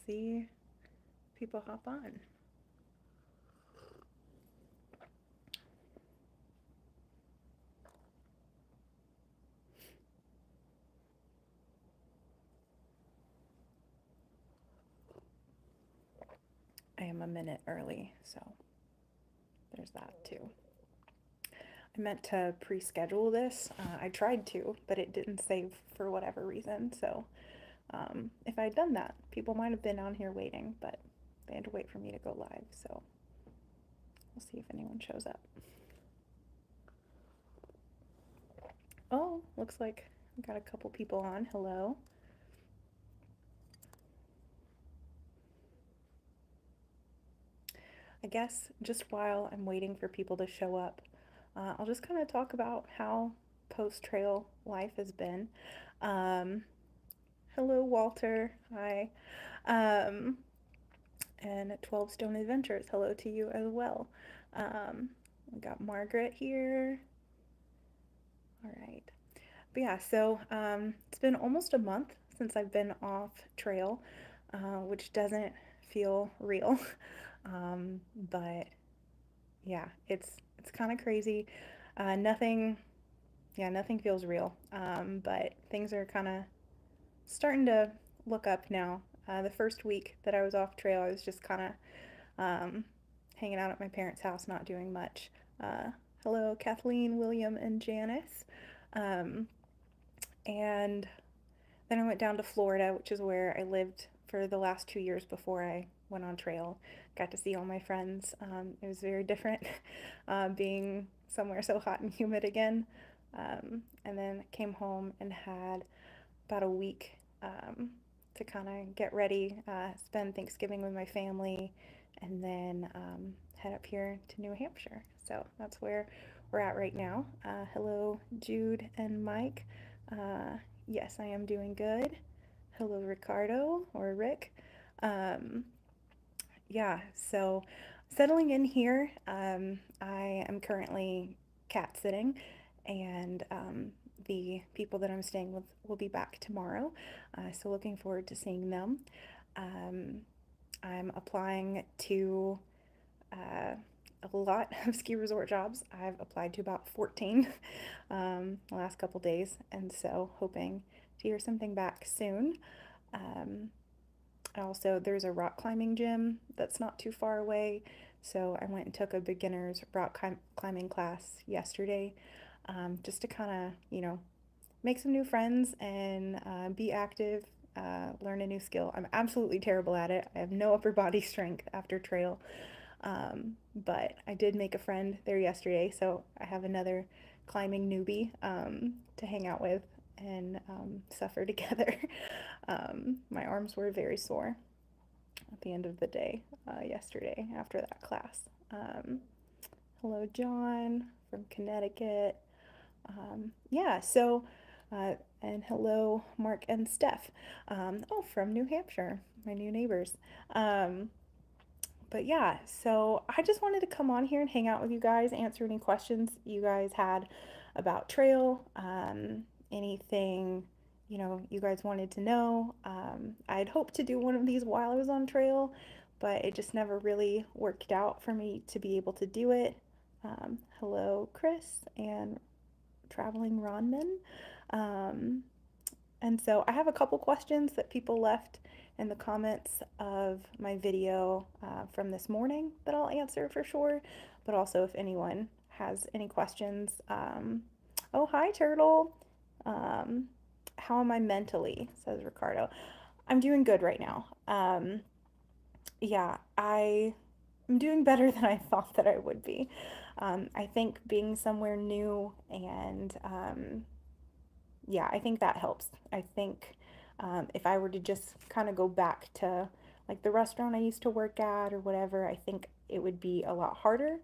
see people hop on. I am a minute early, so there's that too. I meant to pre-schedule this. I tried to, but it didn't save for whatever reason. So if I'd done that, people might have been on here waiting, but they had to wait for me to go live. So we'll see if anyone shows up. Oh, looks like we got a couple people on. Hello. I guess just while I'm waiting for people to show up, I'll just kind of talk about how post trail life has been. Um, Hello, Walter. Hi. Um, and 12 Stone Adventures. Hello to you as well. We got Margaret here. All right. But yeah, so it's been almost a month since I've been off trail, which doesn't feel real. Um, but yeah, it's kind of crazy. Nothing, yeah, nothing feels real. But things are kind of starting to look up now. The first week that I was off trail, I was just kind of hanging out at my parents' house, not doing much. Uh, Hello, Kathleen, William, and Janice. Um, and then I went down to Florida, which is where I lived for the last 2 years before I went on trail. Got to see all my friends. It was very different being somewhere so hot and humid again. And then came home and had about a week to kind of get ready, spend Thanksgiving with my family, and then head up here to New Hampshire. So that's where we're at right now. Hello, Jude and Mike. Yes, I am doing good. Hello, Ricardo or Rick. Um, yeah, so settling in here, I am currently cat sitting, and the people that I'm staying with will be back tomorrow. So looking forward to seeing them. Um, I'm applying to uh, a lot of ski resort jobs. I've applied to about 14 the last couple days, and so hoping to hear something back soon. Um, Also, there's a rock climbing gym that's not too far away, so I went and took a beginner's rock climbing class yesterday, just to kind of, make some new friends and be active, learn a new skill. I'm absolutely terrible at it. I have no upper body strength after trail, but I did make a friend there yesterday, so I have another climbing newbie to hang out with and suffer together. My arms were very sore at the end of the day yesterday after that class. Hello, John from Connecticut. Yeah, so, and hello, Mark and Steph. Oh, from New Hampshire, my new neighbors. Um, but yeah, so I just wanted to come on here and hang out with you guys, answer any questions you guys had about trail, anything you guys wanted to know. I'd hoped to do one of these while I was on trail, but it just never really worked out for me to be able to do it. Hello, Chris and Traveling Ronman. Um, and so I have a couple questions that people left in the comments of my video from this morning that I'll answer for sure. But also, if anyone has any questions, oh, hi, Turtle. Um, how am I mentally? Says Ricardo. I'm doing good right now. Yeah, I'm doing better than I thought that I would be. I think being somewhere new and yeah, I think that helps. I think if I were to just kind of go back to like the restaurant I used to work at or whatever, I think it would be a lot harder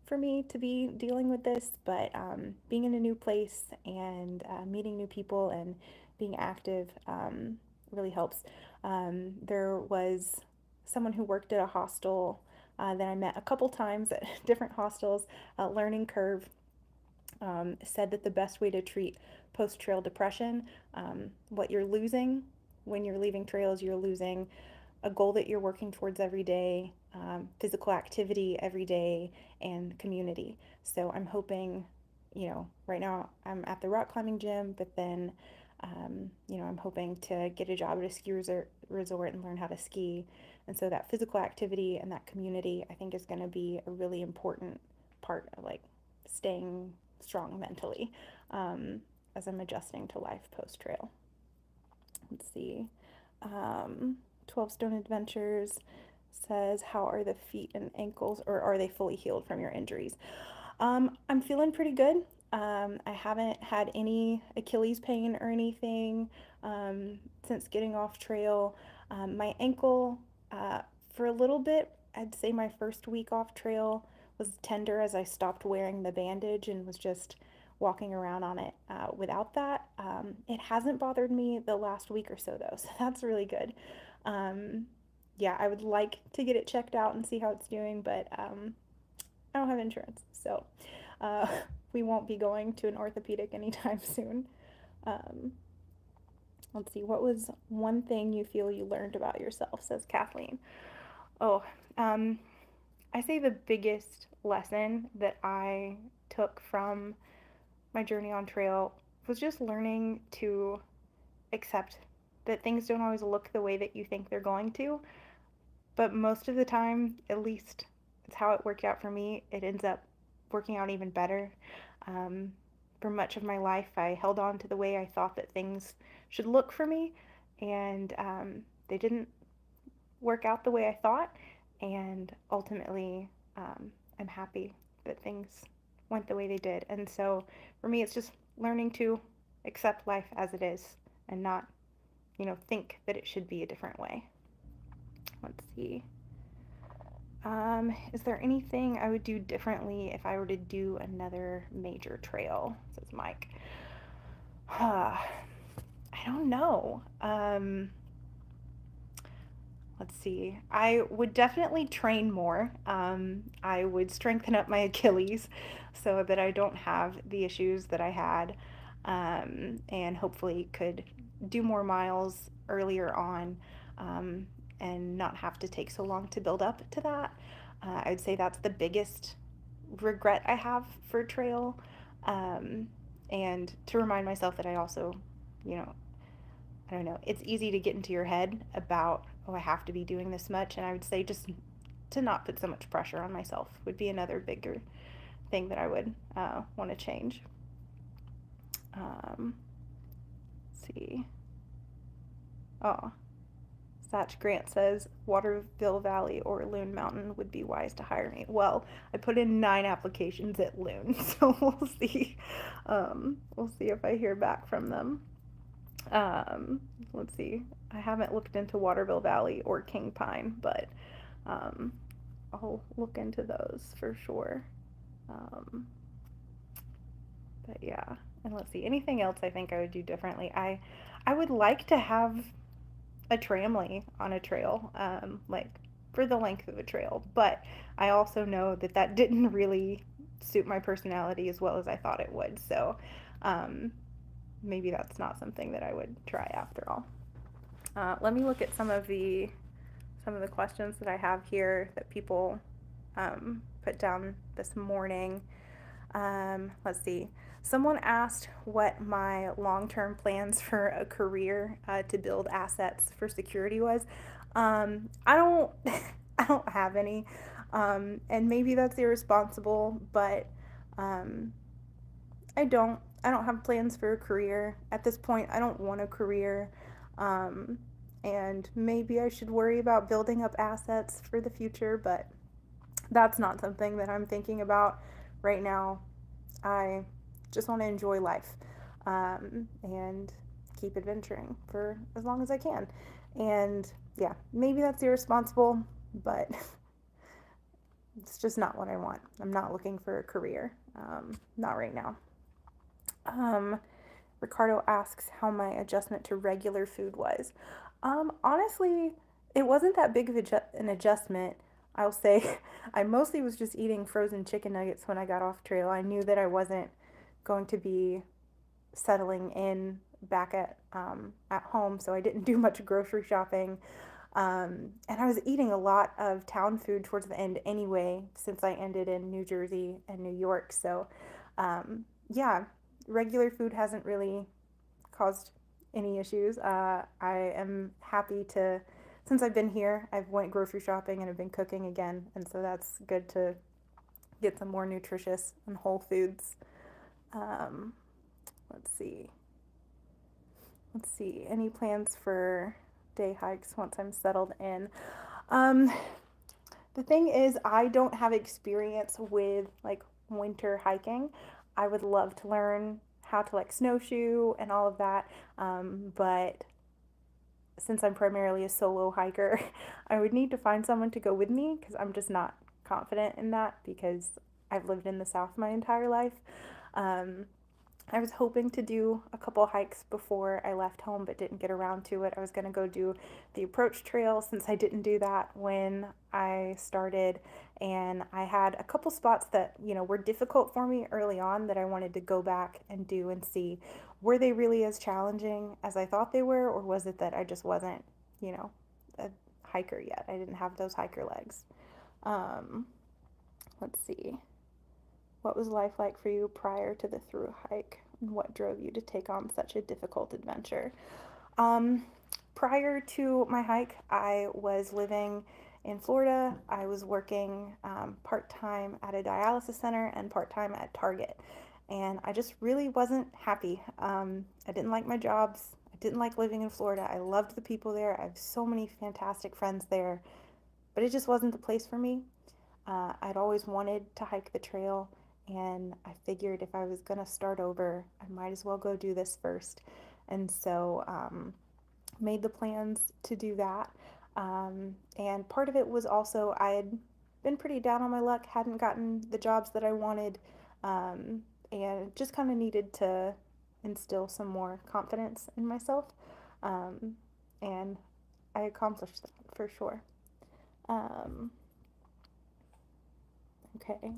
for me to be dealing with this. But being in a new place and meeting new people and being active really helps. There was someone who worked at a hostel that I met a couple times at different hostels, Learning Curve, said that the best way to treat post trail depression, what you're losing when you're leaving trails, you're losing a goal that you're working towards every day, physical activity every day, and community. So I'm hoping, right now I'm at the rock climbing gym, but then, I'm hoping to get a job at a ski resort and learn how to ski. And so that physical activity and that community, I think, is going to be a really important part of like staying strong mentally, as I'm adjusting to life post trail. Let's see. Um, 12 Stone Adventures says, how are the feet and ankles, or are they fully healed from your injuries? I'm feeling pretty good. I haven't had any Achilles pain or anything since getting off trail. My ankle, for a little bit, I'd say my first week off trail was tender as I stopped wearing the bandage and was just walking around on it without that. It hasn't bothered me the last week or so, though, so that's really good. Um, yeah, I would like to get it checked out and see how it's doing, but I don't have insurance, so uh, we won't be going to an orthopedic anytime soon. Um, let's see, what was one thing you feel you learned about yourself, says Kathleen. Oh, um, I say the biggest lesson that I took from my journey on trail was just learning to accept that things don't always look the way that you think they're going to, but most of the time, at least it's how it worked out for me, it ends up working out even better. Um, for much of my life, I held on to the way I thought that things should look for me, and they didn't work out the way I thought. And ultimately, I'm happy that things went the way they did. And so for me, it's just learning to accept life as it is and not, think that it should be a different way. Let's see. Is there anything I would do differently if I were to do another major trail? Says Mike. I don't know. Let's see. I would definitely train more. I would strengthen up my Achilles so that I don't have the issues that I had, and hopefully could do more miles earlier on, and not have to take so long to build up to that. I'd say that's the biggest regret I have for trail, um, and to remind myself that I also, you know, I don't know, it's easy to get into your head about, oh, I have to be doing this much. And I would say just to not put so much pressure on myself would be another bigger thing that I would want to change. Let's see. Oh, Satch Grant says Waterville Valley or Loon Mountain would be wise to hire me. Well, I put in 9 applications at Loon, so we'll see. We'll see if I hear back from them. Let's see. I haven't looked into Waterville Valley or King Pine, but um, I'll look into those for sure. Um, but yeah, and let's see. Anything else I think I would do differently? I would like to have a tramley on a trail, like for the length of a trail, but I also know that that didn't really suit my personality as well as I thought it would. So um, maybe that's not something that I would try after all. Let me look at some of the questions that I have here that people put down this morning. Let's see. Someone asked what my long-term plans for a career to build assets for security was. I don't, I don't have any, and maybe that's irresponsible, but um, I don't have plans for a career at this point. I don't want a career, um, and maybe I should worry about building up assets for the future, but that's not something that I'm thinking about right now. I just want to enjoy life, and keep adventuring for as long as I can. And yeah, maybe that's irresponsible, but it's just not what I want. I'm not looking for a career, not right now. Um, Ricardo asks how my adjustment to regular food was. Honestly, it wasn't that big of an adjustment. I'll say I mostly was just eating frozen chicken nuggets when I got off trail. I knew that I wasn't going to be settling in back at home, so I didn't do much grocery shopping. And I was eating a lot of town food towards the end anyway, since I ended in New Jersey and New York. So, yeah, regular food hasn't really caused any issues. I am happy to, since I've been here, I've went grocery shopping and have been cooking again, and so that's good to get some more nutritious and whole foods. Um, let's see. Let's see. Any plans for day hikes once I'm settled in? Um, the thing is, I don't have experience with like winter hiking. I would love to learn how to like snowshoe and all of that. But since I'm primarily a solo hiker, I would need to find someone to go with me because I'm just not confident in that because I've lived in the South my entire life. Um, I was hoping to do a couple hikes before I left home, but didn't get around to it. I was going to go do the approach trail since I didn't do that when I started. And I had a couple spots that, were difficult for me early on that I wanted to go back and do and see were they really as challenging as I thought they were, or was it that I just wasn't, you know, a hiker yet? I didn't have those hiker legs. Um, let's see. What was life like for you prior to the through hike? And what drove you to take on such a difficult adventure? Um, Prior to my hike, I was living in Florida. I was working part time at a dialysis center and part time at Target. And I just really wasn't happy. I didn't like my jobs. I didn't like living in Florida. I loved the people there. I have so many fantastic friends there, but it just wasn't the place for me. I'd always wanted to hike the trail, and I figured if I was going to start over, I might as well go do this first. And so made the plans to do that. And part of it was also I had been pretty down on my luck, hadn't gotten the jobs that I wanted, and just kind of needed to instill some more confidence in myself. Um, and I accomplished that for sure. Um, okay.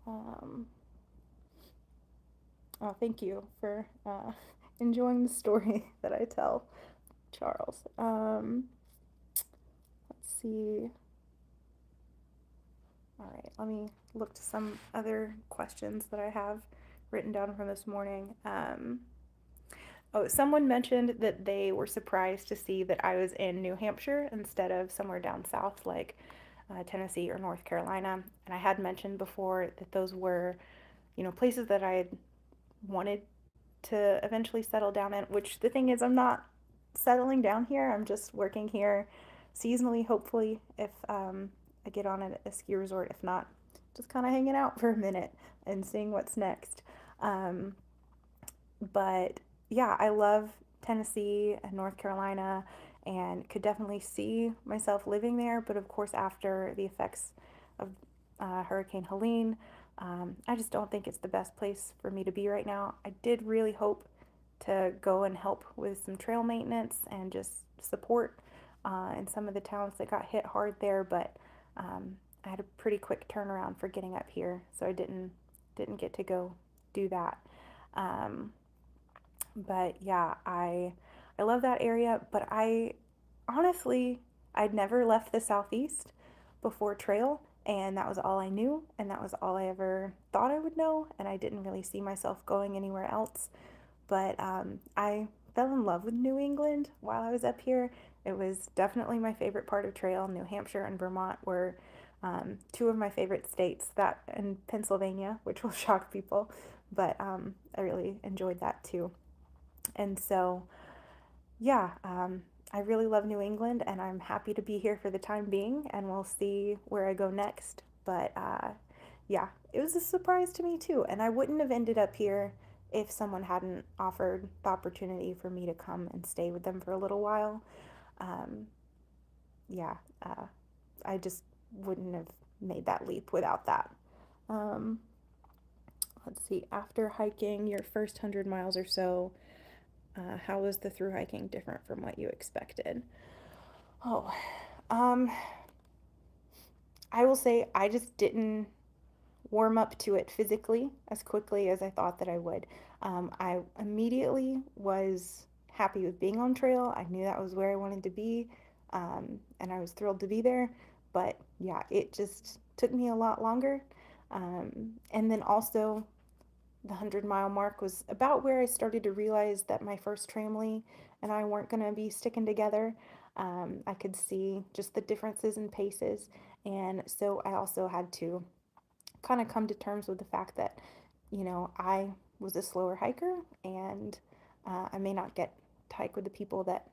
Um, oh, thank you for enjoying the story that I tell, Charles. Let's see. All right, let me look to some other questions that I have written down from this morning. Oh, someone mentioned that they were surprised to see that I was in New Hampshire instead of somewhere down south like Tennessee or North Carolina. And I had mentioned before that those were, places that I had wanted to eventually settle down in, which the thing is, I'm not settling down here. I'm just working here seasonally, hopefully, if I get on a ski resort. If not, just kind of hanging out for a minute and seeing what's next. Um, but yeah, I love Tennessee and North Carolina and could definitely see myself living there. But of course, after the effects of Hurricane Helene, I just don't think it's the best place for me to be right now. I did really hope to go and help with some trail maintenance and just support in some of the towns that got hit hard there, but I had a pretty quick turnaround for getting up here, so I didn't get to go do that. Um, but yeah, I love that area, but I honestly I'd never left the southeast before trail, and that was all I knew, and that was all I ever thought I would know, and I didn't really see myself going anywhere else. But I fell in love with New England while I was up here. It was definitely my favorite part of trail. New Hampshire and Vermont were two of my favorite states, that and Pennsylvania, which will shock people, but I really enjoyed that too. And so, yeah, I really love New England and I'm happy to be here for the time being, and we'll see where I go next. But yeah, it was a surprise to me too, and I wouldn't have ended up here if someone hadn't offered the opportunity for me to come and stay with them for a little while. Um, yeah, I just wouldn't have made that leap without that. Um, let's see, after hiking your first 100 miles or so, how was the through hiking different from what you expected? Oh, um, I will say I just didn't warm up to it physically as quickly as I thought that I would. I immediately was happy with being on trail. I knew that was where I wanted to be. and I was thrilled to be there. But yeah, it just took me a lot longer. And then also, the 100-mile mark was about where I started to realize that my first family and I weren't going to be sticking together. I could see just the differences in paces. And so I also had to kind of come to terms with the fact that, I was a slower hiker and I may not get to hike with the people that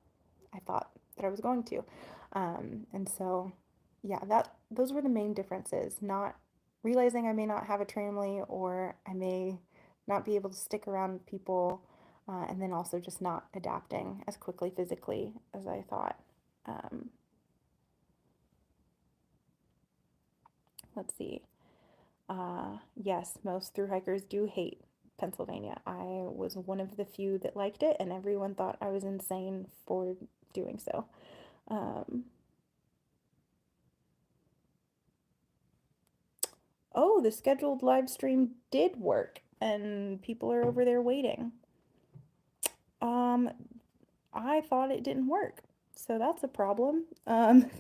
I thought that I was going to. And so, yeah, those were the main differences. Not realizing I may not have a family or I may not be able to stick around with people, and then also just not adapting as quickly physically as I thought. Um, let's see. Yes, most through hikers do hate Pennsylvania. I was one of the few that liked it, and everyone thought I was insane for doing so. Um, oh, the scheduled live stream did work, and people are over there waiting. Um, I thought it didn't work, so that's a problem. Um,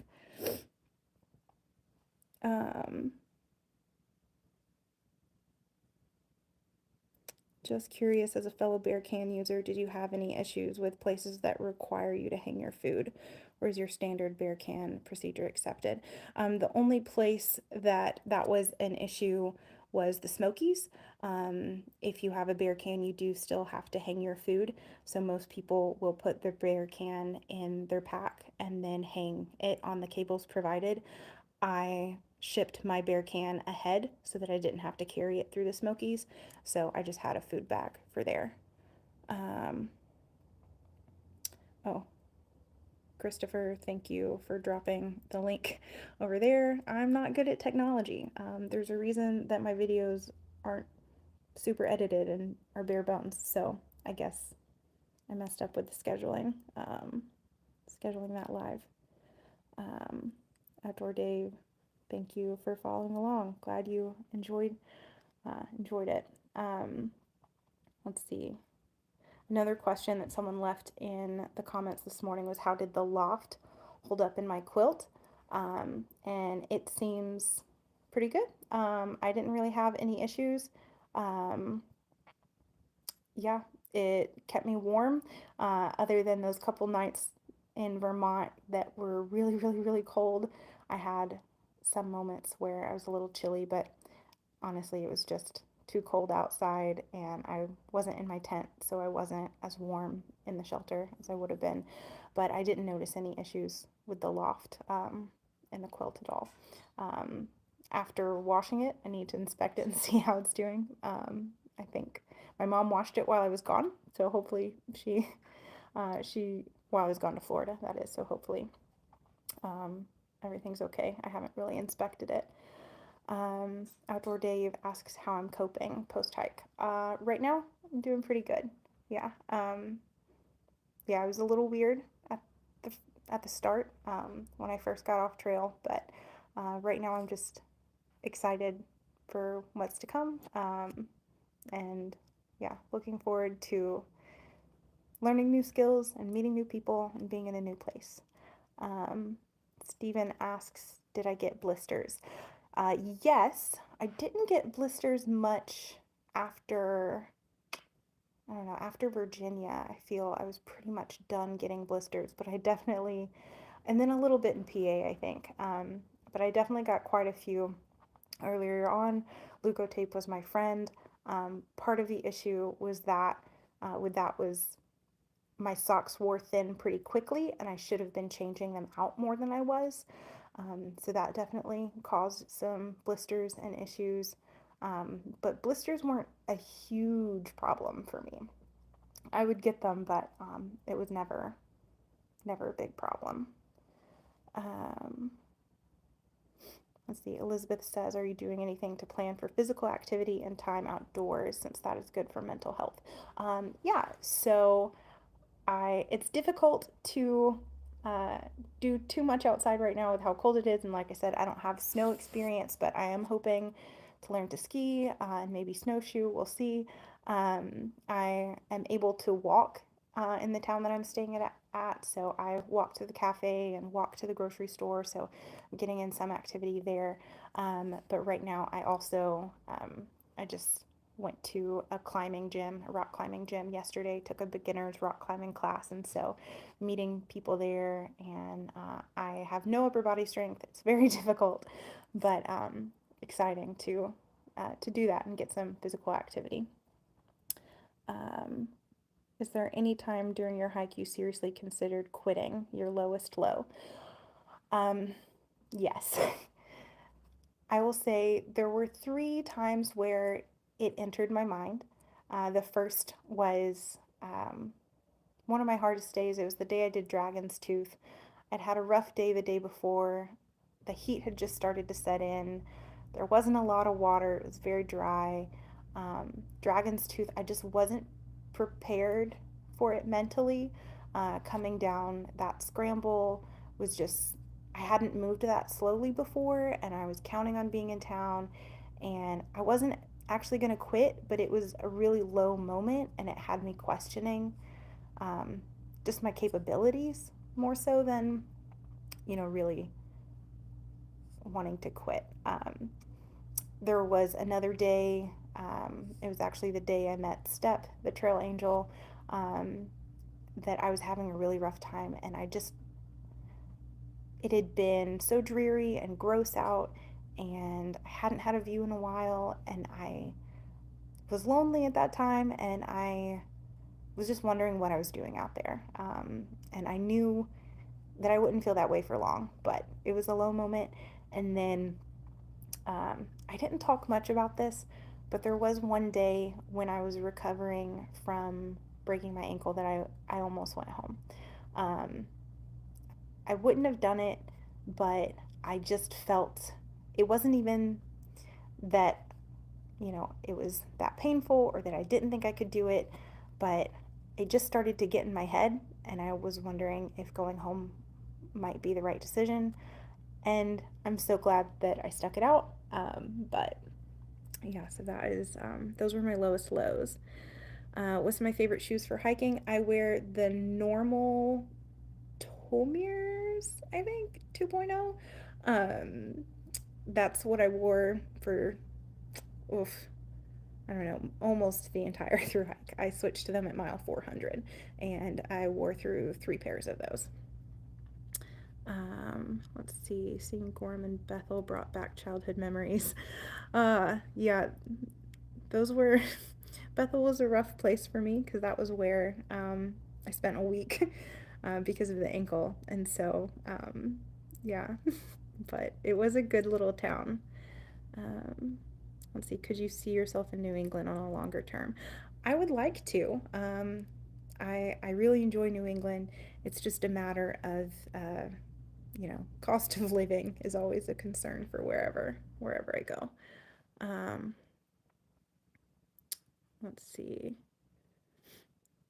Just curious, as a fellow bear can user, did you have any issues with places that require you to hang your food? Or is your standard bear can procedure accepted? The only place that was an issue was the Smokies. If you have a bear can, you do still have to hang your food. So most people will put their bear can in their pack and then hang it on the cables provided. I shipped my bear can ahead so that I didn't have to carry it through the Smokies. So I just had a food bag for there. Um, oh, Christopher, thank you for dropping the link over there. I'm not good at technology. There's a reason that my videos aren't super edited and are bare bones. So I guess I messed up with the scheduling that live. Um, Outdoor Dave, thank you for following along. Glad you enjoyed it. Um, let's see. Another question that someone left in the comments this morning was, how did the loft hold up in my quilt? And it seems pretty good. I didn't really have any issues. Um, yeah, it kept me warm, other than those couple nights in Vermont that were really, really, really cold. I had some moments where I was a little chilly, but honestly, it was just too cold outside and I wasn't in my tent, so I wasn't as warm in the shelter as I would have been. But I didn't notice any issues with the loft, and the quilt at all. Um, After washing it, I need to inspect it and see how it's doing. I think my mom washed it while I was gone, so hopefully while I was gone to Florida, that is, so hopefully um, everything's okay. I haven't really inspected it. Outdoor Dave asks how I'm coping post hike. Right now, I'm doing pretty good. Yeah. Yeah, it was a little weird at the at the start, when I first got off trail, but right now I'm just excited for what's to come. And yeah, looking forward to learning new skills and meeting new people and being in a new place. Um, Stephen asks, did I get blisters? Yes, I didn't get blisters much after, I don't know, after Virginia. I feel I was pretty much done getting blisters, but I definitely, and then a little bit in PA, I think. But I definitely got quite a few earlier on. Leukotape was my friend. Part of the issue was that, with that was my socks wore thin pretty quickly, and I should have been changing them out more than I was. So that definitely caused some blisters and issues. But blisters weren't a huge problem for me. I would get them, but it was never a big problem. Um, let's see. Elizabeth says, "Are you doing anything to plan for physical activity and time outdoors, since that is good for mental health?" Yeah. So it's difficult to uh, do too much outside right now with how cold it is, and like I said, I don't have snow experience, but I am hoping to learn to ski, and maybe snowshoe. We'll see. I am able to walk in the town that I'm staying at. So I walk to the cafe and walk to the grocery store. So I'm getting in some activity there. But right now, I just went to a climbing gym, a rock climbing gym yesterday, took a beginner's rock climbing class. And so meeting people there, and I have no upper body strength. It's very difficult, but exciting to do that and get some physical activity. Um, is there any time during your hike you seriously considered quitting, your lowest low? Um, yes. I will say there were three times where it entered my mind. The first was one of my hardest days. It was the day I did Dragon's Tooth. I'd had a rough day the day before. The heat had just started to set in. There wasn't a lot of water. It was very dry. Dragon's Tooth, I just wasn't prepared for it mentally. Coming down that scramble was just, I hadn't moved that slowly before, and I was counting on being in town. And I wasn't actually going to quit, but it was a really low moment, and it had me questioning um, just my capabilities more so than, really wanting to quit. There was another day, it was actually the day I met Step, the trail angel, um, that I was having a really rough time, and it had been so dreary and gross out, and I hadn't had a view in a while, and I was lonely at that time, and I was just wondering what I was doing out there. And I knew that I wouldn't feel that way for long, but it was a low moment. And then I didn't talk much about this, but there was one day when I was recovering from breaking my ankle that I almost went home. Um, I wouldn't have done it, but I just felt it wasn't even that, it was that painful or that I didn't think I could do it, but it just started to get in my head, and I was wondering if going home might be the right decision. And I'm so glad that I stuck it out. But yeah, so those were my lowest lows. What's my favorite shoes for hiking? I wear the normal Tomiers, I think, 2.0. Um, that's what I wore for, oof, I don't know, almost the entire through hike. I switched to them at mile 400, and I wore through 3 pairs of those. Let's see, seeing Gorham and Bethel brought back childhood memories. Yeah, those were, Bethel was a rough place for me because that was where I spent a week because of the ankle. And so, yeah, but it was a good little town. Um, let's see, could you see yourself in New England on a longer term? I would like to. I really enjoy New England. It's just a matter of, cost of living is always a concern for wherever I go. Um, let's see.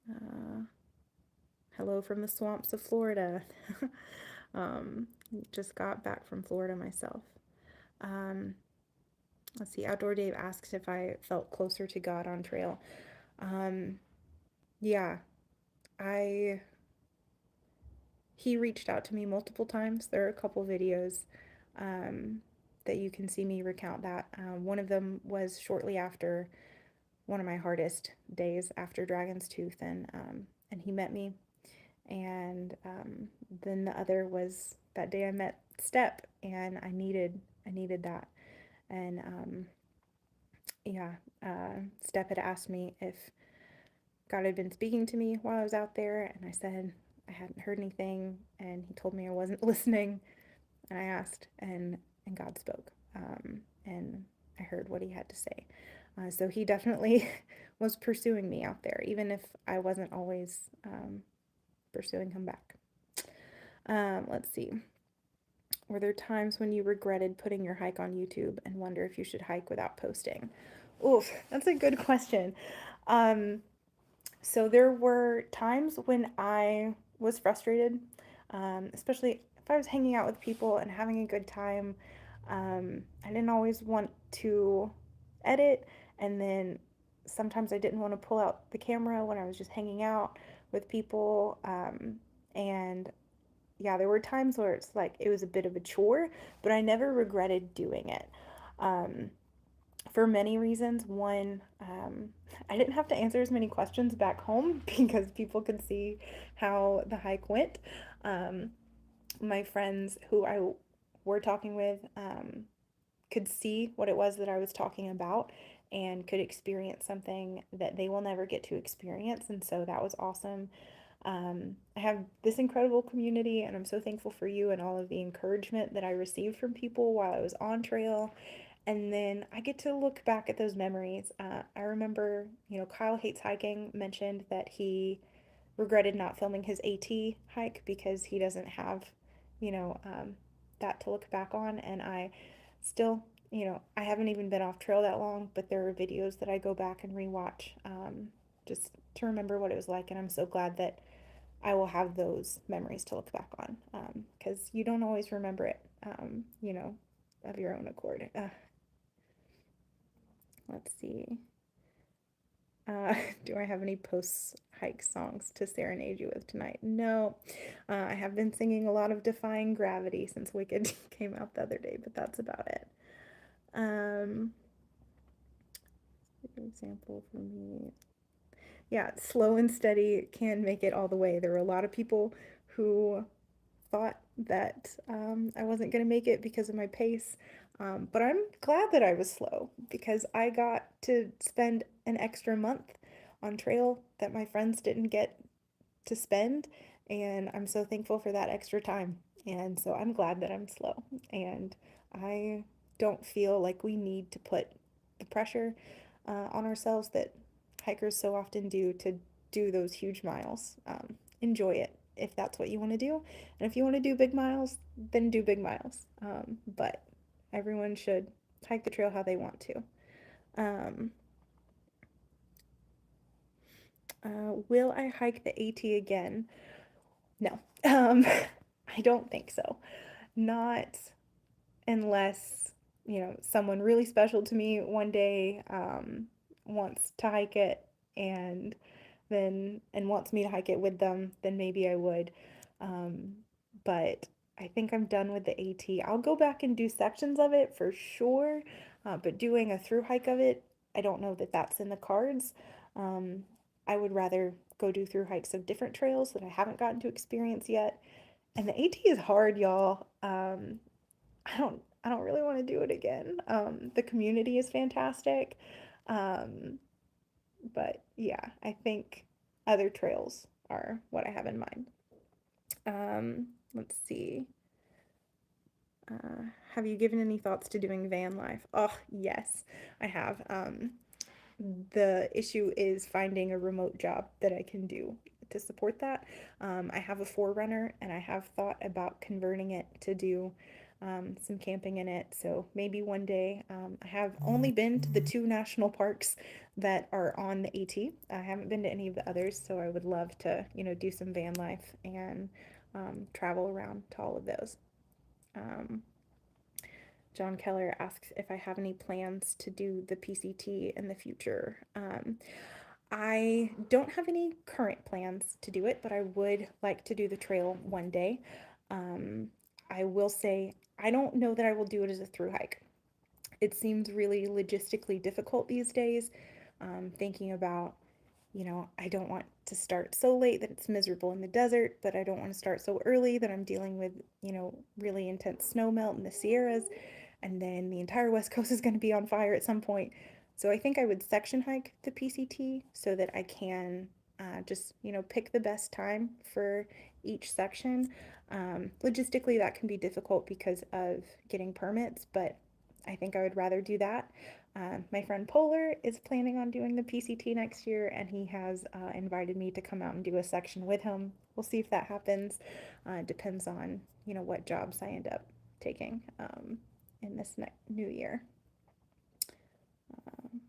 Uh, hello from the swamps of Florida. um, just got back from Florida myself. Um, let's see. Outdoor Dave asked if I felt closer to God on trail. Um, yeah, I he reached out to me multiple times. There are a couple videos um, that you can see me recount that. One of them was shortly after one of my hardest days after Dragon's Tooth, and he met me. And then the other was that day I met Step, and I needed that. And yeah, Step had asked me if God had been speaking to me while I was out there, and I said I hadn't heard anything, and he told me I wasn't listening, and I asked, and God spoke, and I heard what he had to say. So he definitely was pursuing me out there, even if I wasn't always pursuing him back. Let's see. Were there times when you regretted putting your hike on YouTube and wonder if you should hike without posting? Oof, that's a good question. Um, so there were times when I was frustrated, especially if I was hanging out with people and having a good time. I didn't always want to edit, and then sometimes I didn't want to pull out the camera when I was just hanging out with people. And yeah, there were times where it's like it was a bit of a chore, but I never regretted doing it. Um, for many reasons. One, I didn't have to answer as many questions back home because people could see how the hike went. Um, my friends who I were talking with could see what it was that I was talking about and could experience something that they will never get to experience. And so that was awesome. I have this incredible community, and I'm so thankful for you and all of the encouragement that I received from people while I was on trail. And then I get to look back at those memories. I remember, Kyle Hates Hiking mentioned that he regretted not filming his AT hike because he doesn't have, you know, um, that to look back on. And I still, I haven't even been off trail that long, but there are videos that I go back and rewatch just to remember what it was like. And I'm so glad that I will have those memories to look back on because you don't always remember it, of your own accord. Let's see. Do I have any post hike songs to serenade you with tonight? No. I have been singing a lot of Defying Gravity since Wicked came out the other day, but that's about it. An example for me. Yeah, slow and steady can make it all the way. There were a lot of people who thought that I wasn't going to make it because of my pace. But I'm glad that I was slow because I got to spend an extra month on trail that my friends didn't get to spend. And I'm so thankful for that extra time. And so I'm glad that I'm slow. And I don't feel like we need to put the pressure on ourselves that hikers so often do those huge miles. Enjoy it if that's what you want to do. And if you want to do big miles, then do big miles. But everyone should hike the trail how they want to. Um, will I hike the AT again? No. I don't think so. Not unless, someone really special to me one day wants to hike it and wants me to hike it with them, then maybe I would. Um, but I think I'm done with the AT. I'll go back and do sections of it for sure, but doing a through hike of it, I don't know that that's in the cards. Um, I would rather go do through hikes of different trails that I haven't gotten to experience yet. And the AT is hard, y'all. I don't really want to do it again. The community is fantastic. Um, but yeah, I think other trails are what I have in mind. Let's see. Have you given any thoughts to doing van life? Oh, yes, I have. The issue is finding a remote job that I can do to support that. I have a forerunner and I have thought about converting it to do some camping in it. So maybe one day. I have only been to the two national parks that are on the AT. I haven't been to any of the others, so I would love to, do some van life and travel around to all of those. Um, John Keller asks if I have any plans to do the PCT in the future. I don't have any current plans to do it, but I would like to do the trail one day. Um, I will say I don't know that I will do it as a through hike. It seems really logistically difficult these days, thinking about, I don't want to start so late that it's miserable in the desert, but I don't want to start so early that I'm dealing with, really intense snow melt in the Sierras, and then the entire West Coast is going to be on fire at some point. So I think I would section hike the PCT so that I can just, pick the best time for each section. Logistically, that can be difficult because of getting permits, but I think I would rather do that. My friend Polar is planning on doing the PCT next year, and he has invited me to come out and do a section with him. We'll see if that happens. Depends on, what jobs I end up taking in this new year. Um,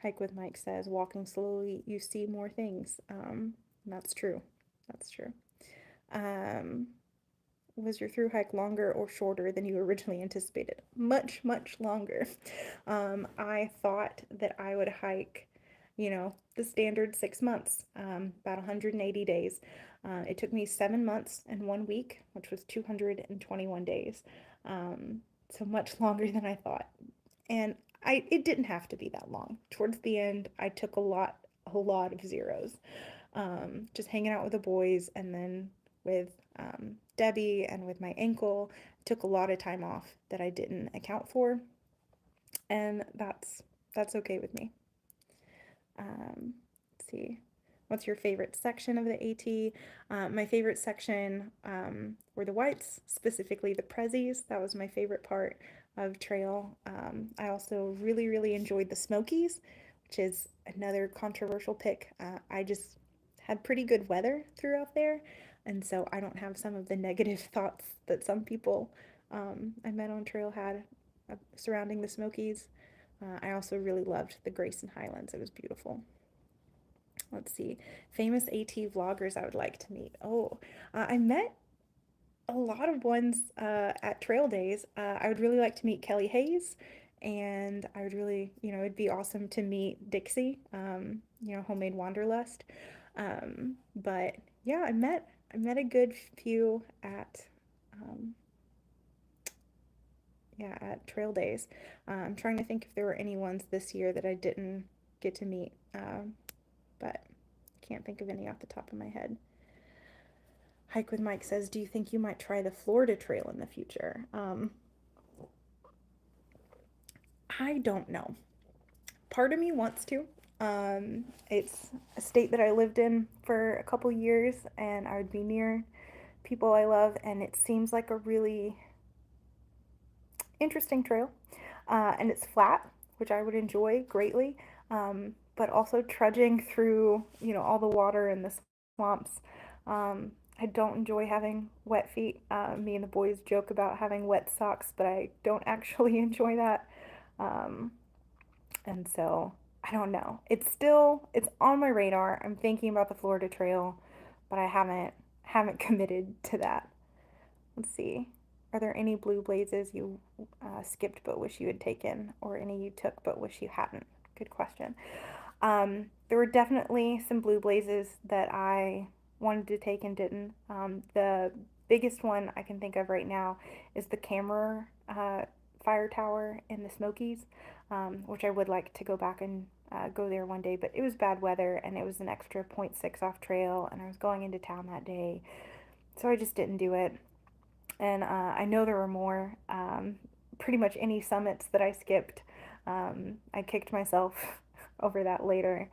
Hike with Mike says, walking slowly, you see more things. That's true. That's true. Was your through hike longer or shorter than you originally anticipated? Much, much longer. I thought that I would hike, the standard 6 months, about 180 days. It took me 7 months and 1 week, which was 221 days. So much longer than I thought. And it didn't have to be that long. Towards the end, I took a lot of zeros. Just hanging out with the boys, and then with Debbie and with my ankle, took a lot of time off that I didn't account for, and that's okay with me. Let's see. What's your favorite section of the AT? My favorite section were the whites, specifically the prezzies. That was my favorite part of trail. I also really, really enjoyed the Smokies, which is another controversial pick. I just had pretty good weather throughout there, and so I don't have some of the negative thoughts that some people I met on trail had surrounding the Smokies. I also really loved the Grayson Highlands. It was beautiful. Let's see. Famous AT vloggers I would like to meet. Oh, I met a lot of ones at trail days. I would really like to meet Kelly Hayes, and I would really, it'd be awesome to meet Dixie, Homemade Wanderlust. But yeah, I met a good few um, at trail days. I'm trying to think if there were any ones this year that I didn't get to meet, but can't think of any off the top of my head. Hike with Mike says, "Do you think you might try the Florida Trail in the future?" I don't know. Part of me wants to. It's a state that I lived in for a couple years, and I would be near people I love, and it seems like a really interesting trail. And it's flat, which I would enjoy greatly. But also trudging through, all the water and the swamps. I don't enjoy having wet feet. Me and the boys joke about having wet socks, but I don't actually enjoy that. Um, and so I don't know. It's on my radar. I'm thinking about the Florida Trail, but I haven't committed to that. Let's see. Are there any blue blazes you skipped but wish you had taken, or any you took but wish you hadn't? Good question. There were definitely some blue blazes that I wanted to take and didn't. The biggest one I can think of right now is the camera fire tower in the Smokies, which I would like to go back and go there one day, but it was bad weather and it was an extra point 0.6 off trail, and I was going into town that day, so I just didn't do it. And I know there were more. Pretty much any summits that I skipped, I kicked myself over that later.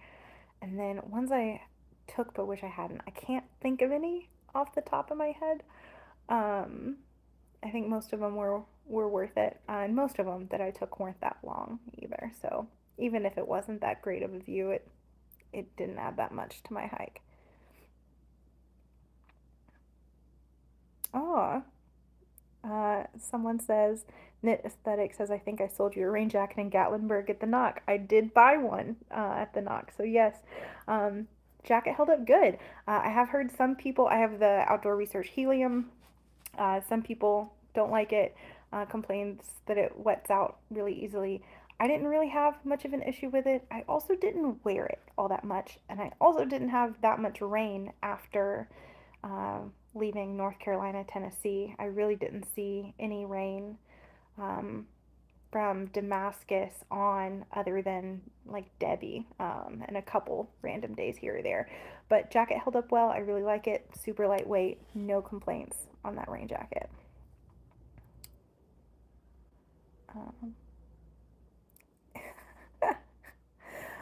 And then ones I took but wish I hadn't, I can't think of any off the top of my head. Um, I think most of them were worth it, and most of them that I took weren't that long either. So even if it wasn't that great of a view, it didn't add that much to my hike. Oh, someone says, Knit Aesthetic says, "I think I sold you a rain jacket in Gatlinburg at the Knock." I did buy one at the Knock, so yes. Um, Jacket held up good. I have heard some people, I have the Outdoor Research Helium. Some people don't like it, complains that it wets out really easily. I didn't really have much of an issue with it. I also didn't wear it all that much, and I also didn't have that much rain after leaving North Carolina, Tennessee. I really didn't see any rain um, from Damascus on, other than like Debbie, and a couple random days here or there. But jacket held up well. I really like it. Super lightweight. No complaints on that rain jacket. Um,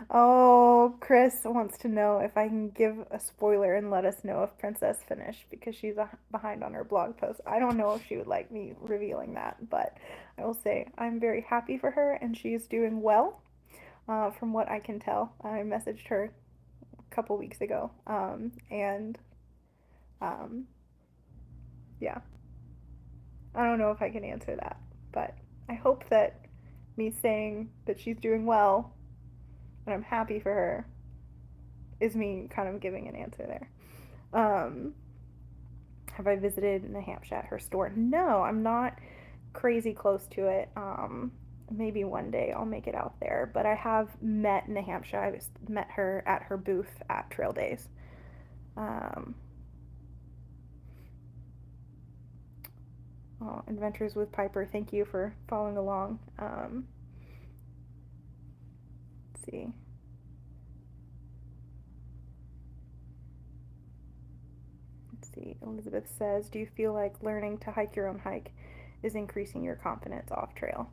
Oh, Chris wants to know if I can give a spoiler and let us know if Princess finished, because she's behind on her blog post. I don't know if she would like me revealing that, but I will say I'm very happy for her and she's doing well, from what I can tell. I messaged her a couple weeks ago, and um, yeah, I don't know if I can answer that, but I hope that me saying that she's doing well and I'm happy for her is me kind of giving an answer there. Um, have I visited New Hampshire at her store? No, I'm not crazy close to it. maybe one day I'll make it out there. But I have met New Hampshire. I just met her at her booth at Trail Days. Um, oh, Adventures with Piper, thank you for following along. Let's see. Let's see. Elizabeth says, "Do you feel like learning to hike your own hike is increasing your confidence off trail?"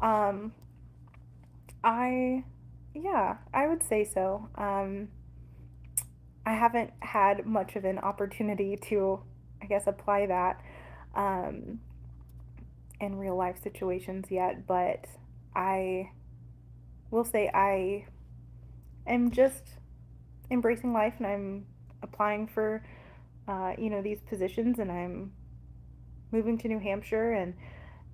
Um, I, yeah, I would say so. I haven't had much of an opportunity to, I guess, apply that um, in real life situations yet, but I will say I am just embracing life and I'm applying for, these positions and I'm moving to New Hampshire and,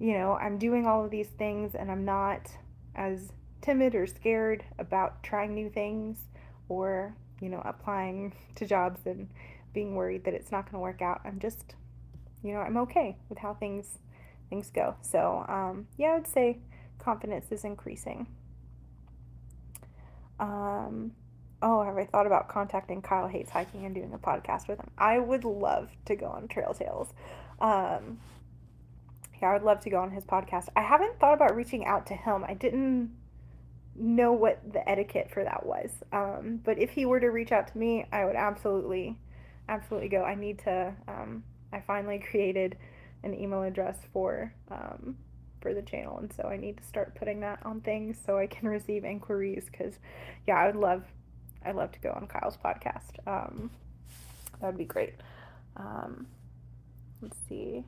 I'm doing all of these things and I'm not as timid or scared about trying new things or, applying to jobs and being worried that it's not going to work out. I'm just, I'm okay with how things go. So, yeah, I would say confidence is increasing. Um, oh, have I thought about contacting Kyle Hates Hiking and doing a podcast with him? I would love to go on Trail Tales. Um, yeah, I would love to go on his podcast. I haven't thought about reaching out to him. I didn't know what the etiquette for that was. But if he were to reach out to me, I would absolutely go. I need to. I finally created an email address for the channel, and so I need to start putting that on things so I can receive inquiries. Because, yeah, I'd love to go on Kyle's podcast. That would be great. Um, let's see.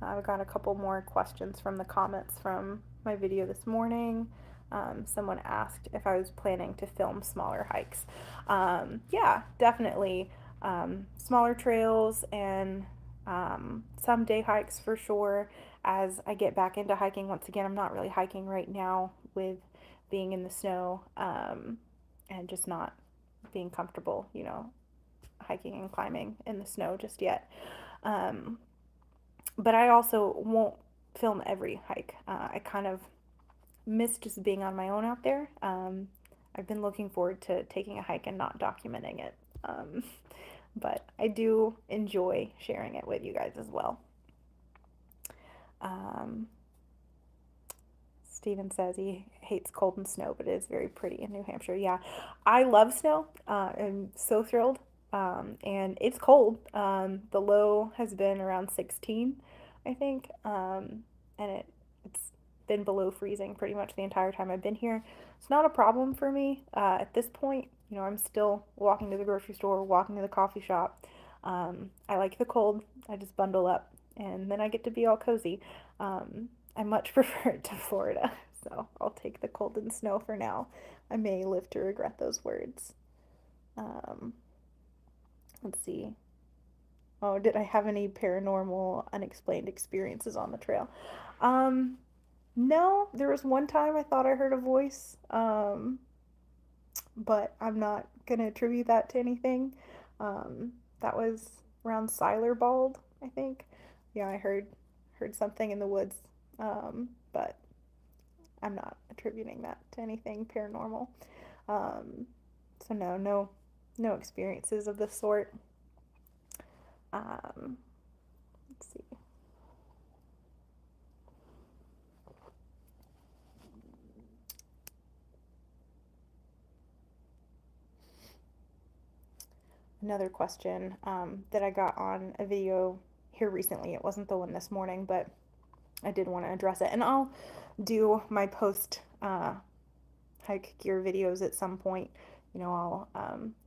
I've got a couple more questions from the comments from my video this morning. Someone asked if I was planning to film smaller hikes. Yeah, definitely. Smaller trails and some day hikes for sure. As I get back into hiking, once again, I'm not really hiking right now with being in the snow and just not being comfortable, hiking and climbing in the snow just yet. Um, but I also won't film every hike. I kind of miss just being on my own out there. I've been looking forward to taking a hike and not documenting it. Um, but I do enjoy sharing it with you guys as well. Um, Steven says he hates cold and snow, but it is very pretty in New Hampshire. Yeah, I love snow. I'm so thrilled. And it's cold. The low has been around 16, I think. And it's been below freezing pretty much the entire time I've been here. It's not a problem for me at this point. I'm still walking to the grocery store, walking to the coffee shop. I like the cold. I just bundle up, and then I get to be all cozy. I much prefer it to Florida, so I'll take the cold and snow for now. I may live to regret those words. Um, let's see. Oh, did I have any paranormal unexplained experiences on the trail? Um, no, there was one time I thought I heard a voice, but I'm not gonna attribute that to anything. That was around Bald, I think. Yeah, I heard something in the woods, but I'm not attributing that to anything paranormal. Um, so no experiences of this sort. Um, let's see. Another question that I got on a video here recently. It wasn't the one this morning, but I did want to address it. And I'll do my post hike gear videos at some point. I'll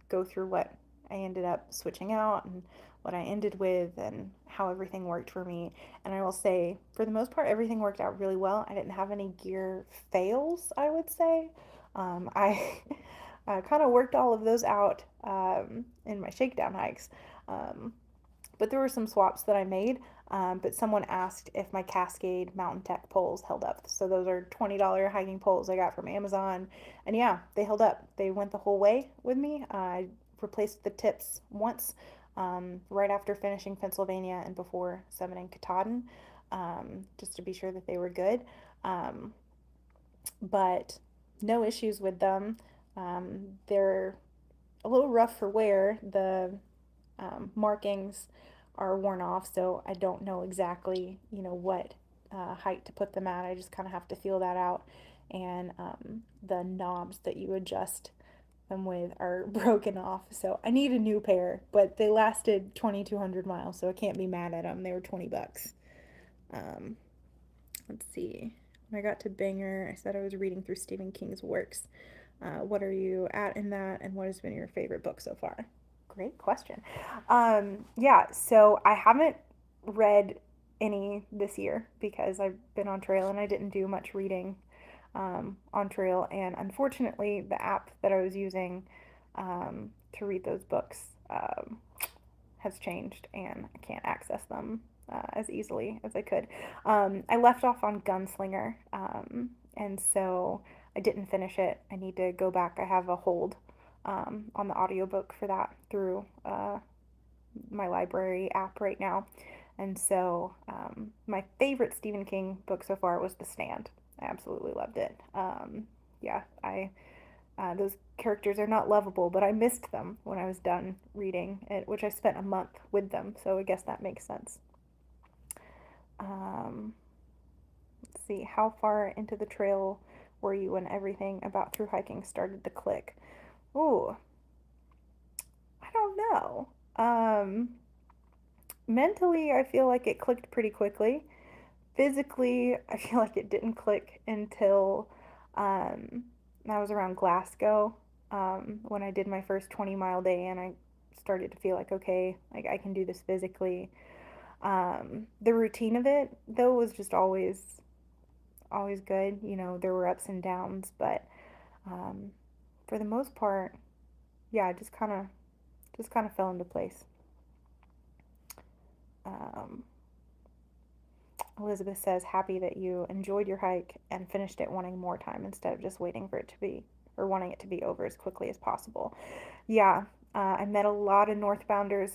go through what I ended up switching out and what I ended with and how everything worked for me. And I will say, for the most part, everything worked out really well. I didn't have any gear fails, I would say. I kind of worked all of those out in my shakedown hikes. Um, but there were some swaps that I made. But someone asked if my Cascade Mountain Tech poles held up. So those are $20 hiking poles I got from Amazon. And yeah, they held up. They went the whole way with me. I replaced the tips once right after finishing Pennsylvania and before summiting Katahdin. just to be sure that they were good. Um, but no issues with them. They're a little rough for wear. The markings are worn off, so I don't know exactly, what height to put them at. I just kind of have to feel that out. And the knobs that you adjust them with are broken off, so I need a new pair. But they lasted 2,200 miles, so I can't be mad at them. They were $20. Um, let's see. When I got to Banger, I said I was reading through Stephen King's works. What are you at in that, and what has been your favorite book so far? Great question. Yeah, so I haven't read any this year because I've been on trail and I didn't do much reading on trail. And unfortunately, the app that I was using to read those books has changed and I can't access them as easily as I could. I left off on Gunslinger, and so I didn't finish it. I need to go back. I have a hold on the audiobook for that through my library app right now. And so my favorite Stephen King book so far was The Stand. I absolutely loved it. Yeah, I those characters are not lovable, but I missed them when I was done reading it, which I spent a month with them, so I guess that makes sense. Um, let's see, how far into the trail were you when everything about through hiking started to click? Ooh, I don't know. Mentally, I feel like it clicked pretty quickly. Physically, I feel like it didn't click until um, I was around Glasgow when I did my first 20-mile day, and I started to feel like, okay, like I can do this physically. The routine of it, though, was just always good. There were ups and downs, but um, for the most part, yeah, it just kind of fell into place. Um, Elizabeth says, happy that you enjoyed your hike and finished it wanting more time instead of just waiting for it to be, or wanting it to be over as quickly as possible. Yeah, I met a lot of northbounders,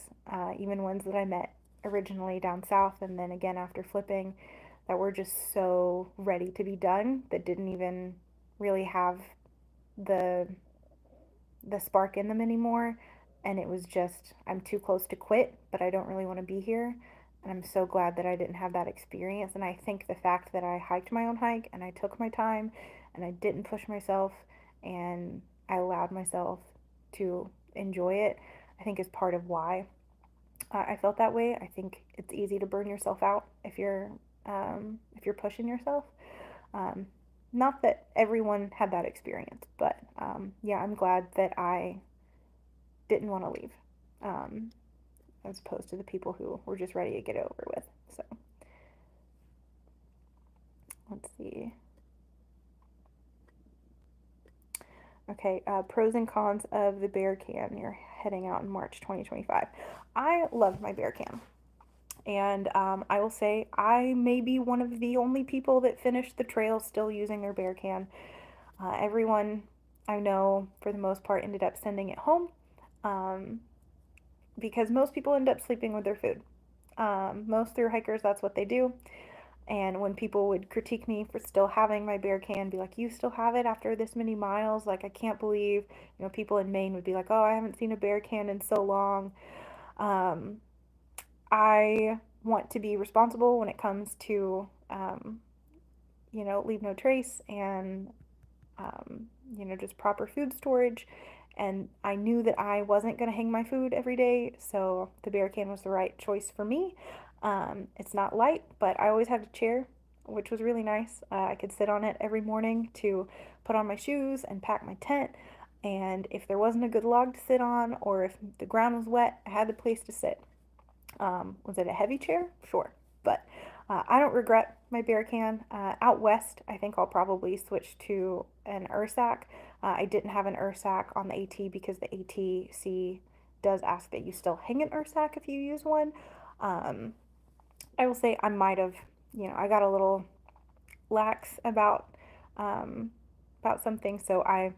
even ones that I met originally down south and then again after flipping, that were just so ready to be done that didn't even really have the the spark in them anymore. And it was just, I'm too close to quit, but I don't really want to be here. And I'm so glad that I didn't have that experience. And I think the fact that I hiked my own hike and I took my time and I didn't push myself and I allowed myself to enjoy it, I think is part of why I felt that way. I think it's easy to burn yourself out if you're pushing yourself. Um, Not that everyone had that experience, but yeah, I'm glad that I didn't want to leave, um, as opposed to the people who were just ready to get it over with. So let's see. Okay, pros and cons of the bear can. You're heading out in March 2025. I love my bear can. And I will say I may be one of the only people that finished the trail still using their bear can. Everyone I know, for the most part, ended up sending it home um, because most people end up sleeping with their food. Most through hikers, that's what they do. And when people would critique me for still having my bear can, be like, "You still have it after this many miles? Like, I can't believe." People in Maine would be like, "Oh, I haven't seen a bear can in so long." Um, I want to be responsible when it comes to, leave no trace and just proper food storage. And I knew that I wasn't going to hang my food every day, so the bear can was the right choice for me. It's not light, but I always had a chair, which was really nice. I could sit on it every morning to put on my shoes and pack my tent. And if there wasn't a good log to sit on, or if the ground was wet, I had the place to sit. Was it a heavy chair? Sure. But I don't regret my bear can. Out west, I think I'll probably switch to an Ursac. I didn't have an Ursac on the AT because the ATC does ask that you still hang an Ursac if you use one. Um, I will say I might have, I got a little lax um, about something, so I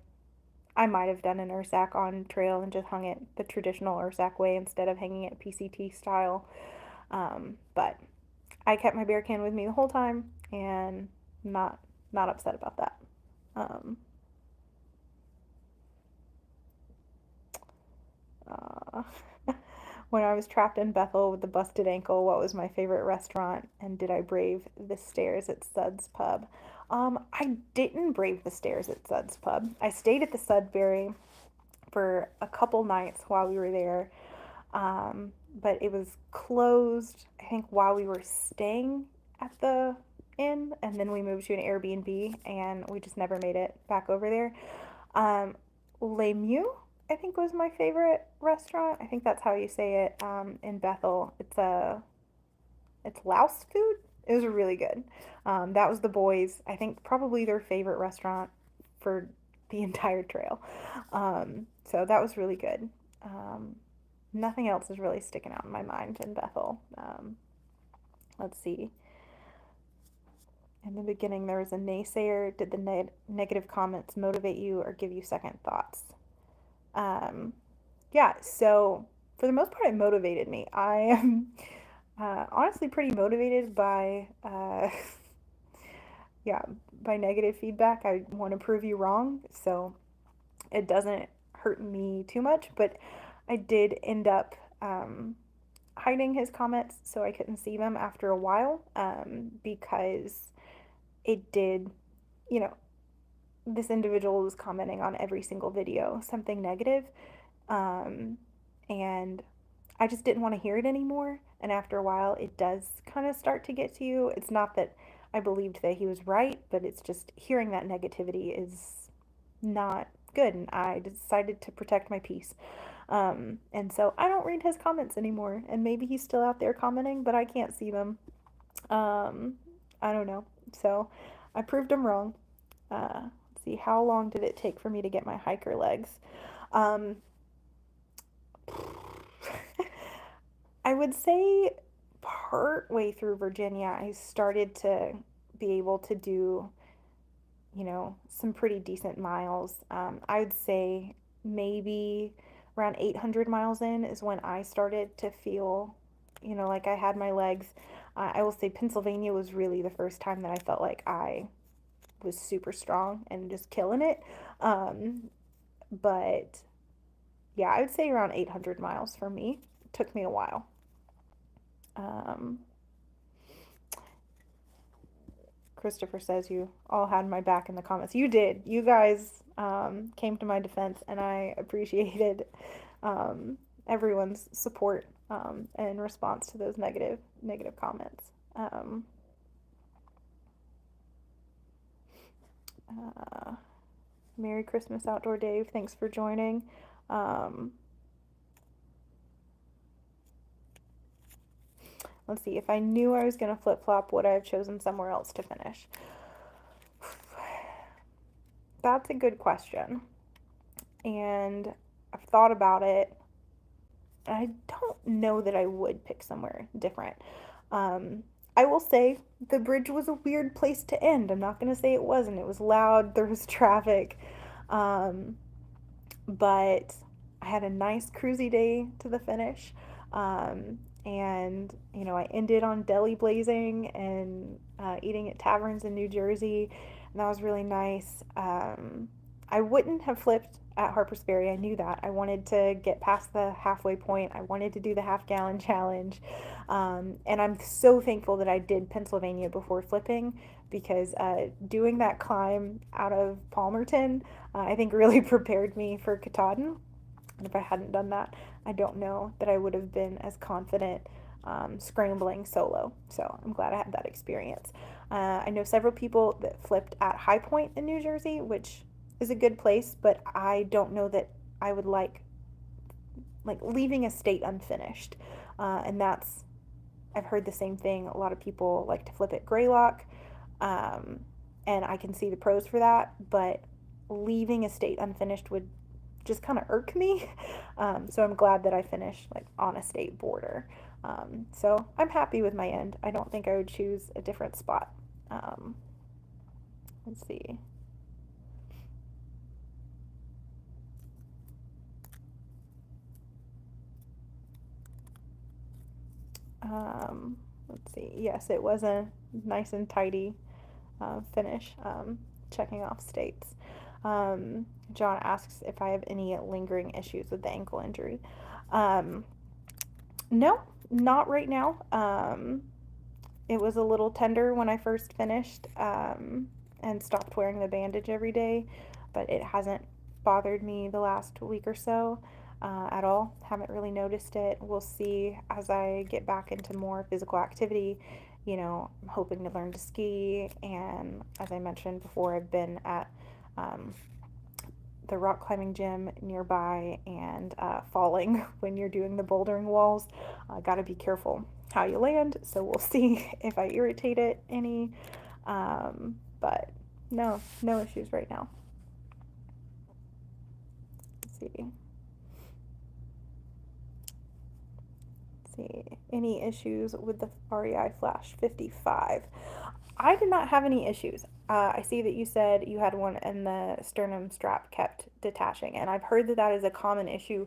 might have done an Ursac on trail and just hung it the traditional Ursac way instead of hanging it PCT style. But I kept my beer can with me the whole time and not not upset about that. Um, uh, when I was trapped in Bethel with the busted ankle, what was my favorite restaurant, and did I brave the stairs at Sud's Pub? I didn't brave the stairs at Sud's Pub. I stayed at the Sudbury for a couple nights while we were there, um, but it was closed, I think, while we were staying at the inn, and then we moved to an Airbnb, and we just never made it back over there. Um, Les Meaux, I think, was my favorite restaurant. I think that's how you say it, in Bethel. It's Laos food. It was really good. That was the boys. I think probably their favorite restaurant for the entire trail. So that was really good. Um, Nothing else is really sticking out in my mind in Bethel. Let's see. In the beginning, there was a naysayer. Did the negative comments motivate you or give you second thoughts? Um, yeah, so for the most part, it motivated me. I am honestly pretty motivated by, yeah, by negative feedback. I want to prove you wrong, so it doesn't hurt me too much, but I did end up hiding his comments so I couldn't see them after a while, because it did, you know, this individual was commenting on every single video something negative, um, and I just didn't want to hear it anymore. And after a while, it does kind of start to get to you. It's not that I believed that he was right, but it's just hearing that negativity is not good. And I decided to protect my peace. And so I don't read his comments anymore. And maybe he's still out there commenting, but I can't see them. Um, I don't know. So I proved him wrong. Let's see, how long did it take for me to get my hiker legs? Um, I would say part way through Virginia, I started to be able to do, some pretty decent miles. I would say maybe around 800 miles in is when I started to feel, like I had my legs. I will say Pennsylvania was really the first time that I felt like I was super strong and just killing it. Um, but yeah, I would say around 800 miles for me. It took me a while. Um, Christopher says you all had my back in the comments. You did. You guys came to my defense, and I appreciated everyone's support in response to those negative comments. Uh, Merry Christmas, Outdoor Dave. Thanks for joining. Um, let's see. If I knew I was going to flip flop, would I have chosen somewhere else to finish? That's a good question. And I've thought about it. I don't know that I would pick somewhere different. Um, I will say the bridge was a weird place to end. I'm not going to say it wasn't. It was loud, there was traffic. Um, but I had a nice cruisy day to the finish. And, I ended on deli blazing and eating at taverns in New Jersey. And that was really nice. I wouldn't have flipped at Harper's Ferry. I knew that. I wanted to get past the halfway point. I wanted to do the half gallon challenge. And I'm so thankful that I did Pennsylvania before flipping, because doing that climb out of Palmerton, I think, really prepared me for Katahdin. And if I hadn't done that, I don't know that I would have been as confident scrambling solo. So I'm glad I had that experience. I know several people that flipped at High Point in New Jersey, which is a good place, but I don't know that I would like leaving a state unfinished. And that's, I've heard the same thing. A lot of people like to flip at Greylock, um, and I can see the pros for that, but leaving a state unfinished would just kind of irk me. So I'm glad that I finished like on a state border. So I'm happy with my end. I don't think I would choose a different spot. Um, let's see. Um, let's see. Yes, it was a nice and tidy finish, checking off states. Um, John asks if I have any lingering issues with the ankle injury. Um, no, not right now. It was a little tender when I first finished, and stopped wearing the bandage every day, but it hasn't bothered me the last week or so at all. Haven't really noticed it. We'll see as I get back into more physical activity. I'm hoping to learn to ski, and as I mentioned before, I've been at um, the rock climbing gym nearby, and falling when you're doing the bouldering walls. Got to be careful how you land, so we'll see if I irritate it any. But no, no issues right now. Let's see. See, any issues with the REI Flash 55? I did not have any issues. I see that you said you had one and the sternum strap kept detaching, and I've heard that that is a common issue,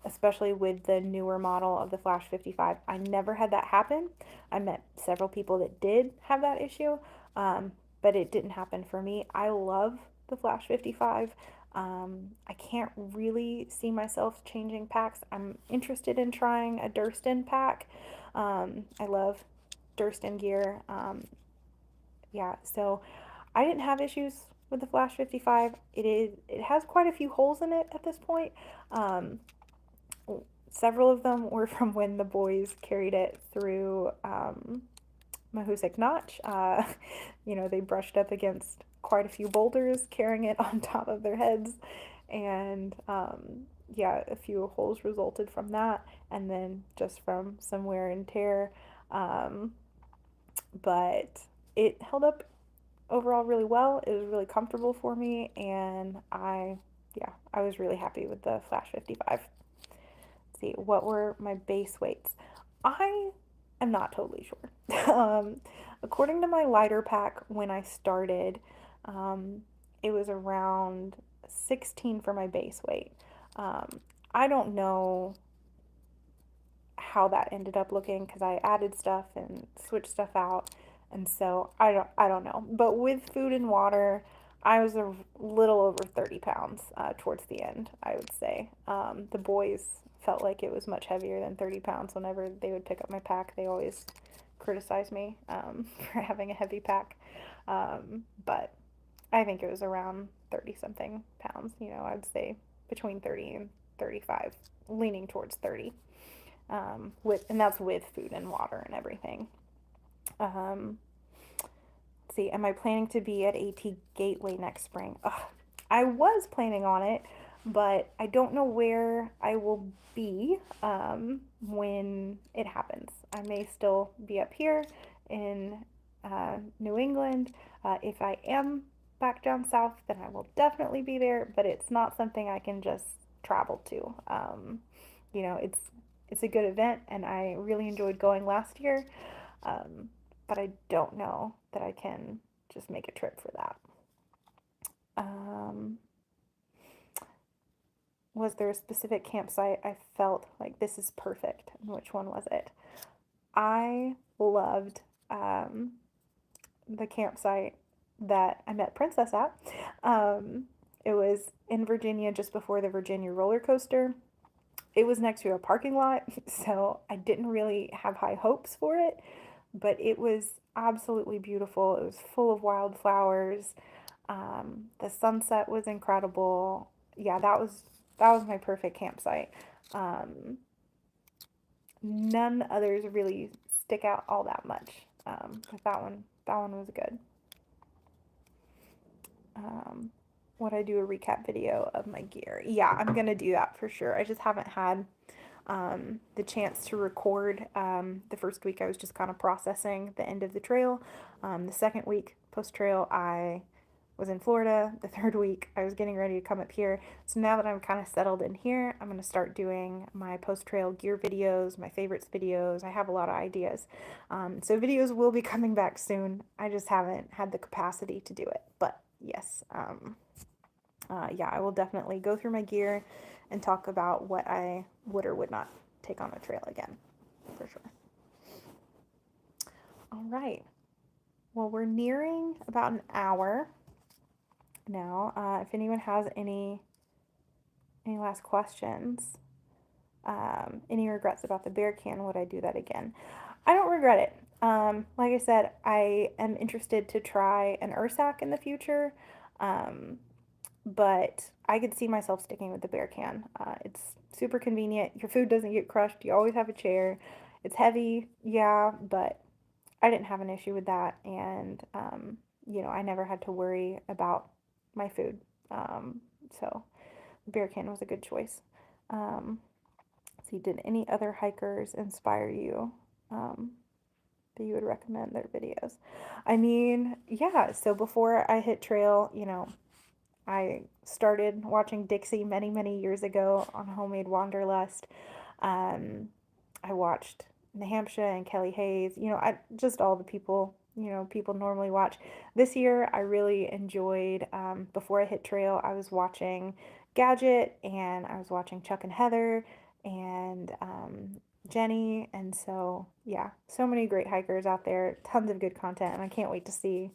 especially with the newer model of the Flash 55. I never had that happen. I met several people that did have that issue, but it didn't happen for me. I love the Flash 55. I can't really see myself changing packs. I'm interested in trying a Durston pack. I love Durston gear. Yeah, so I didn't have issues with the Flash 55. It has quite a few holes in it at this point. Um, Several of them were from when the boys carried it through Mahoosuc Notch. They brushed up against quite a few boulders, carrying it on top of their heads, and yeah, a few holes resulted from that, and then just from some wear and tear. Um, but it held up overall really well. It was really comfortable for me, and yeah, I was really happy with the Flash 55. Let's see, what were my base weights? I am not totally sure. According to my lighter pack when I started, um, it was around 16 for my base weight. Um, I don't know how that ended up looking because I added stuff and switched stuff out, and so I don't know. But with food and water, I was a little over 30 pounds towards the end, I would say. The boys felt like it was much heavier than 30 pounds. Whenever they would pick up my pack, they always criticized me for having a heavy pack. But I think it was around 30 something pounds. I'd say between 30 and 35, leaning towards 30, and that's with food and water and everything. Um, let's see, am I planning to be at AT Gateway next spring? Ugh, I was planning on it, but I don't know where I will be when it happens. I may still be up here in New England. If I am back down south, then I will definitely be there, but it's not something I can just travel to. It's a good event, and I really enjoyed going last year, but I don't know that I can just make a trip for that. Um, was there a specific campsite I felt like this is perfect? And which one was it? I loved the campsite that I met Princess at. Um, it was in Virginia just before the Virginia roller coaster. It was next to a parking lot, so I didn't really have high hopes for it, but it was absolutely beautiful. It was full of wildflowers. The sunset was incredible. Yeah, that was my perfect campsite. Um, None others really stick out all that much. But that one was good. Um, would I do a recap video of my gear? Yeah, I'm gonna do that for sure. I just haven't had the chance to record. The first week I was just kind of processing the end of the trail. The second week post trail I was in Florida. The third week I was getting ready to come up here. So now that I'm kind of settled in here, I'm going to start doing my post trail gear videos, my favorites videos. I have a lot of ideas. So videos will be coming back soon. I just haven't had the capacity to do it. But yes, yeah, I will definitely go through my gear and talk about what I would or would not take on a trail again, for sure. All right. Well, we're nearing about an hour now. If anyone has any last questions, any regrets about the bear can, would I do that again? I don't regret it. Like I said, I am interested to try an Ursac in the future, um, but I could see myself sticking with the bear can. It's super convenient. Your food doesn't get crushed. You always have a chair. It's heavy, yeah, but I didn't have an issue with that, and I never had to worry about my food. So the bear can was a good choice. Um, see, did any other hikers inspire you that you would recommend their videos? I mean, yeah. So before I hit trail, I started watching Dixie many, many years ago on Homemade Wanderlust. Um, I watched the Hampshire and Kelly Hayes. I just all the people people normally watch. This year, I really enjoyed. Before I hit trail, I was watching Gadget and I was watching Chuck and Heather and Jenny, and so yeah, so many great hikers out there. Tons of good content, and I can't wait to see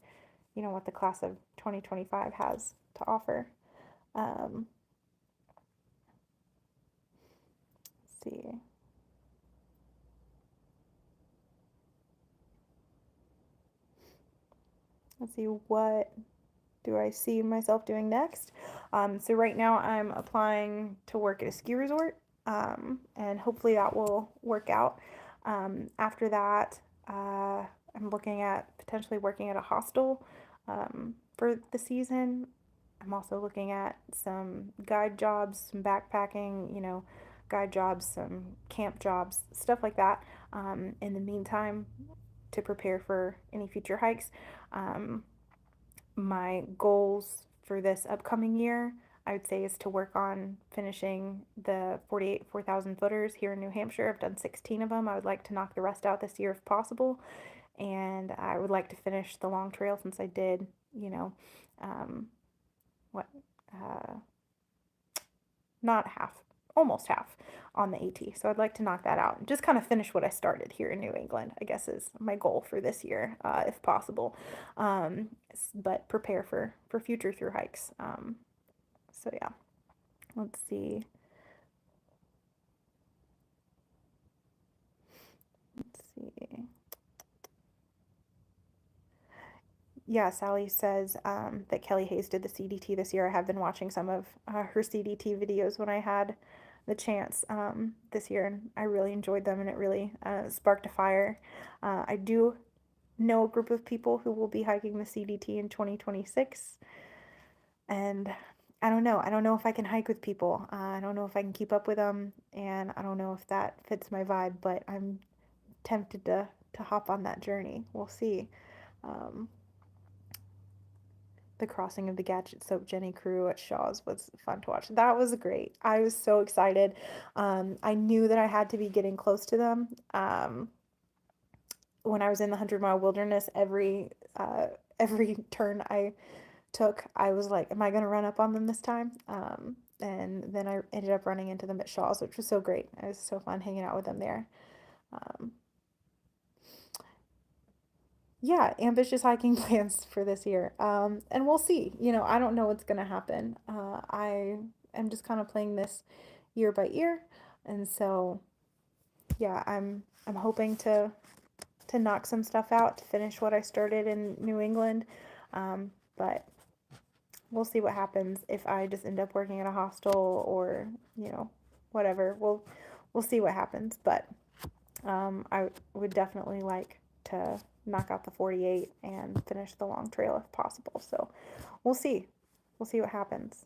what the class of 2025 has to offer. Um, let's see. Let's see, what do I see myself doing next? So right now I'm applying to work at a ski resort, and hopefully that will work out. After that, I'm looking at potentially working at a hostel for the season. I'm also looking at some guide jobs, some backpacking, guide jobs, some camp jobs, stuff like that. In the meantime, to prepare for any future hikes. Um, my goals for this upcoming year, I would say, is to work on finishing the 48 4,000 footers here in New Hampshire. I've done 16 of them. I would like to knock the rest out this year if possible. And I would like to finish the long trail since I did, um, what, uh, not half, almost half on the AT. So I'd like to knock that out and just kind of finish what I started here in New England, I guess is my goal for this year, if possible. But prepare for future through hikes. So yeah, let's see. Let's see. Yeah, Sally says that Kelly Hayes did the CDT this year. I have been watching some of her CDT videos when I had the chance this year, and I really enjoyed them, and it really sparked a fire. I do know a group of people who will be hiking the CDT in 2026, and I don't know. I don't know if I can hike with people. I don't know if I can keep up with them, and I don't know if that fits my vibe, but I'm tempted to hop on that journey. We'll see. Um, the crossing of the Gadget Soap Jenny crew at Shaw's was fun to watch. That was great. I was so excited. I knew that I had to be getting close to them. When I was in the 100-mile wilderness, every turn I took, I was like, "Am I gonna run up on them this time?" And then I ended up running into them at Shaw's, which was so great. It was so fun hanging out with them there. Um, yeah, ambitious hiking plans for this year. And we'll see. I don't know what's gonna happen. I am just kind of playing this year by year, and so yeah, I'm hoping to knock some stuff out to finish what I started in New England. But we'll see what happens if I just end up working at a hostel or whatever. We'll see what happens. But I would definitely like to knock out the 48 and finish the long trail if possible. So we'll see. We'll see what happens.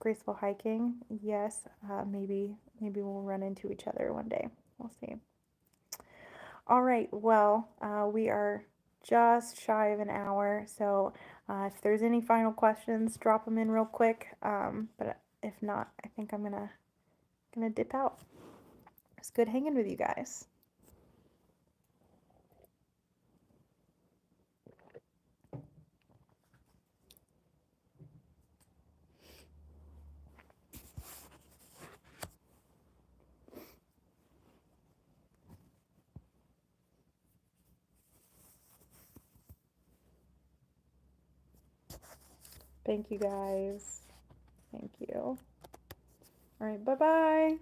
Graceful hiking, yes. Maybe we'll run into each other one day. We'll see. All right. Well, we are just shy of an hour. So if there's any final questions, drop them in real quick. But if not, I think I'm gonna dip out. It's good hanging with you guys. Thank you guys. Thank you. All right, bye-bye.